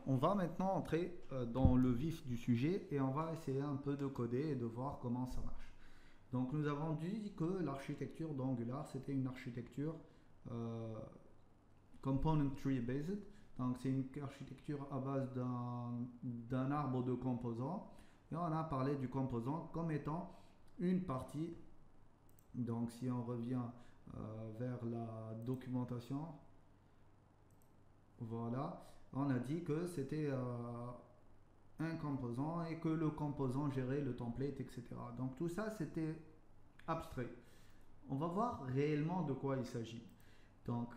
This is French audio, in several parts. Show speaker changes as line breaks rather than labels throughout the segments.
on va maintenant entrer dans le vif du sujet et on va essayer un peu de coder et de voir comment ça marche. Donc nous avons dit que l'architecture d'Angular c'était une architecture euh, component tree based. Donc c'est une architecture à base d'un arbre de composants et on a parlé du composant comme étant une partie. Donc si on revient vers la documentation, voilà, on a dit que c'était un composant et que le composant gérait le template, etc. Donc tout ça, c'était abstrait. On va voir réellement de quoi il s'agit. Donc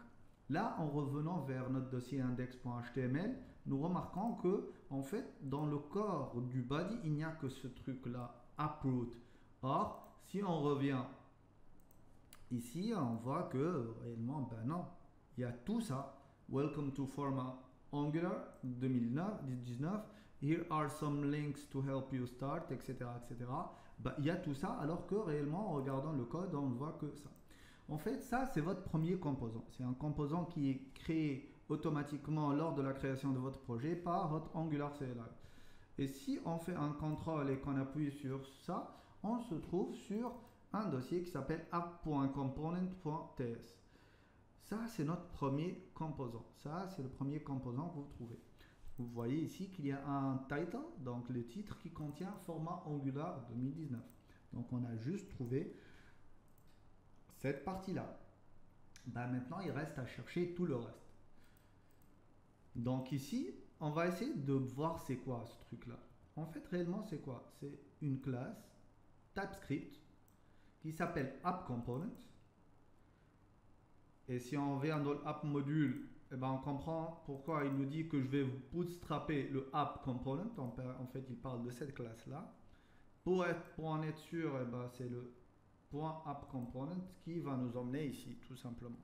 là, en revenant vers notre dossier index.html, nous remarquons que, en fait, dans le corps du body, il n'y a que ce truc-là, uproot. Or, si on revient ici, on voit que réellement, ben non, il y a tout ça. Welcome to Forma Angular 2019. Here are some links to help you start, etc. etc. Ben, il y a tout ça, alors que réellement, en regardant le code, on ne voit que ça. En fait, ça, c'est votre premier composant. C'est un composant qui est créé automatiquement lors de la création de votre projet par votre Angular CLI. Et si on fait un contrôle et qu'on appuie sur ça, on se trouve sur un dossier qui s'appelle app.component.ts. Ça, c'est notre premier composant. Ça, c'est le premier composant que vous trouvez. Vous voyez ici qu'il y a un title, donc le titre qui contient format Angular 2019. Donc on a juste trouvé cette partie-là. Ben maintenant, il reste à chercher tout le reste. Donc ici, on va essayer de voir c'est quoi ce truc-là. En fait, réellement, c'est quoi? C'est une classe TypeScript qui s'appelle AppComponent. Et si on vient dans l'app module, eh ben on comprend pourquoi il nous dit que je vais vous bootstrapper le app component. En fait, il parle de cette classe-là. Pour en être sûr, eh ben, c'est le .app component qui va nous emmener ici, tout simplement.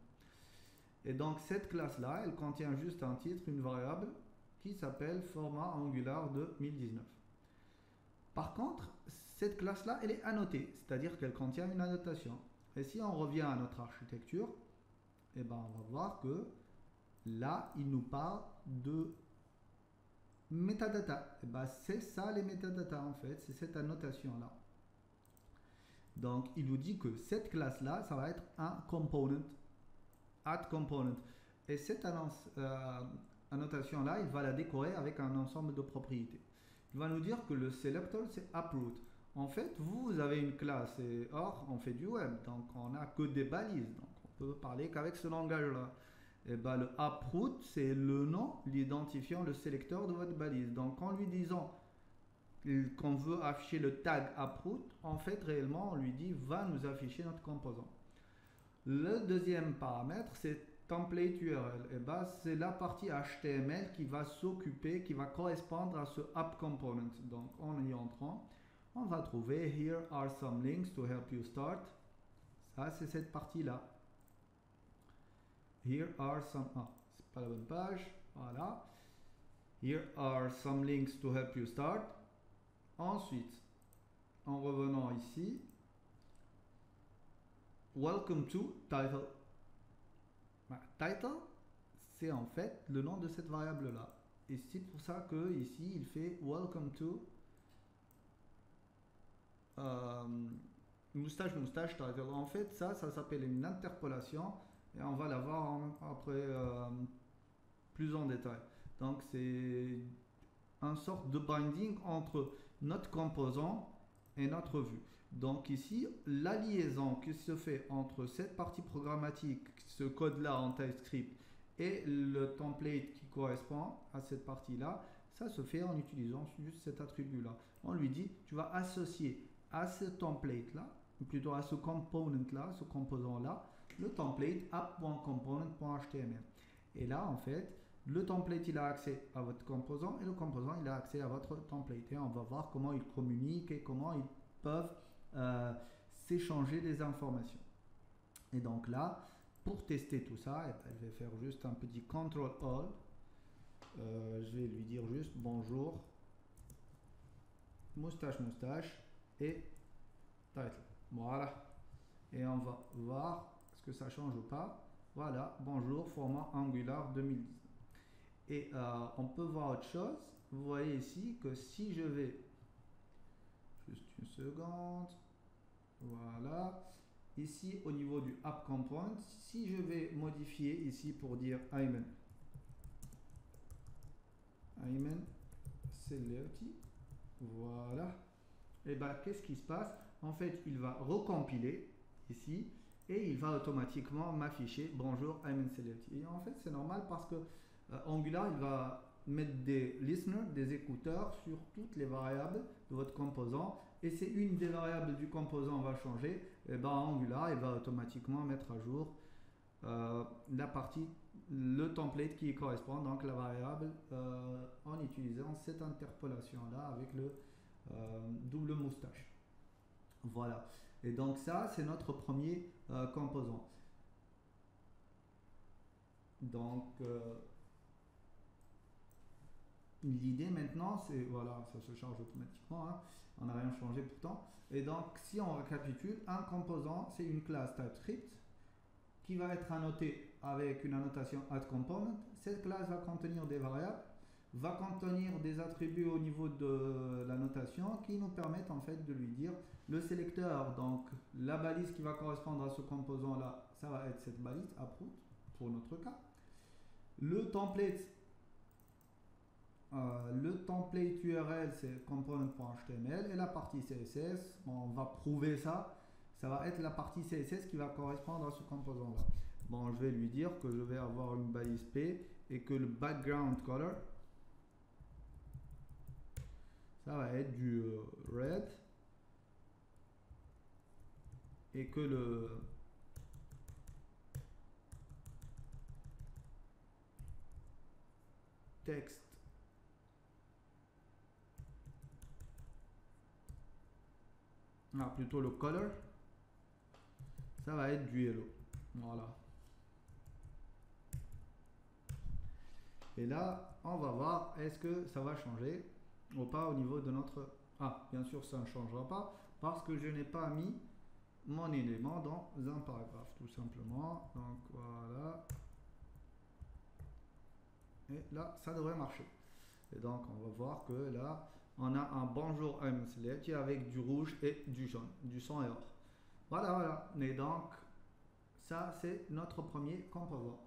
Et donc, cette classe-là, elle contient juste un titre, une variable qui s'appelle format Angular 2019. Par contre, cette classe-là, elle est annotée, c'est-à-dire qu'elle contient une annotation. Et si on revient à notre architecture, eh ben, on va voir que là, il nous parle de metadata. Eh ben, c'est ça les metadata en fait, c'est cette annotation-là. Donc, il nous dit que cette classe-là, ça va être un component, add component. Et cette annotation-là, il va la décorer avec un ensemble de propriétés. Il va nous dire que le selector, c'est uproot. En fait, vous avez une classe, et or, on fait du web, donc on n'a que des balises. Donc, on peut parler qu'avec ce langage-là. Et ben, le uproot, c'est le nom, l'identifiant, le sélecteur de votre balise. Donc, en lui disant qu'on veut afficher le tag uproot, en fait, réellement, on lui dit va nous afficher notre composant. Le deuxième paramètre, c'est template URL. Et ben, c'est la partie HTML qui va s'occuper, qui va correspondre à ce app component. Donc, en y entrant, on va trouver here are some links to help you start. Ça, c'est cette partie-là. Here are some... Ah, c'est pas la bonne page. Voilà. Here are some links to help you start. Ensuite, en revenant ici, welcome to title. Title, c'est en fait le nom de cette variable-là. Et c'est pour ça que ici, il fait welcome to moustache title. En fait, ça s'appelle une interpolation et on va la voir après plus en détail. Donc, c'est une sorte de binding entre notre composant et notre vue. Donc ici, la liaison qui se fait entre cette partie programmatique, ce code-là en TypeScript, et le template qui correspond à cette partie-là, ça se fait en utilisant juste cet attribut-là. On lui dit, tu vas associer à ce template-là, plutôt à ce component-là, ce composant-là, le template app.component.html. Et là, en fait, le template, il a accès à votre composant et le composant, il a accès à votre template. Et on va voir comment ils communiquent et comment ils peuvent s'échanger des informations. Et donc là, pour tester tout ça, je vais faire juste un petit control all. Je vais lui dire juste bonjour, moustache et title. Voilà. Et on va voir est-ce que ça change ou pas. Voilà, bonjour, format Angular 2010. Et on peut voir autre chose. Vous voyez ici que si je vais, juste une seconde, voilà, ici au niveau du app component, si je vais modifier ici pour dire Ayman Sellerti, voilà, et bien qu'est-ce qui se passe? En fait, il va recompiler ici et il va automatiquement m'afficher bonjour Ayman Sellerti. Et en fait, c'est normal parce que Angular, il va mettre des listeners, des écouteurs sur toutes les variables de votre composant, et c'est une des variables du composant va changer, et ben Angular, il va automatiquement mettre à jour la partie, le template qui correspond, donc la variable, en utilisant cette interpolation là avec le double moustache. Voilà. Et donc ça, c'est notre premier composant. Donc l'idée maintenant, c'est, voilà, ça se charge automatiquement, hein, on n'a rien changé pourtant. Et donc si on récapitule, un composant, c'est une classe TypeScript qui va être annotée avec une annotation addComponent. Cette classe va contenir des variables, va contenir des attributs au niveau de la notation qui nous permettent en fait de lui dire le sélecteur, donc la balise qui va correspondre à ce composant là, ça va être cette balise approved pour notre cas. Le template URL c'est component.html et la partie CSS, on va prouver ça, ça va être la partie CSS qui va correspondre à ce composant là. Bon, je vais lui dire que je vais avoir une balise P et que le background color, ça va être du red, et que le texte plutôt le color, ça va être du yellow. Voilà. Et là, on va voir est-ce que ça va changer ou pas au niveau de notre... Ah, bien sûr, ça ne changera pas parce que je n'ai pas mis mon élément dans un paragraphe, tout simplement. Donc voilà. Et là, ça devrait marcher. Et donc, on va voir que là, on a un bonjour Ayman Sellerti avec du rouge et du jaune, du sang et or. Voilà, voilà. Et donc, ça, c'est notre premier composant.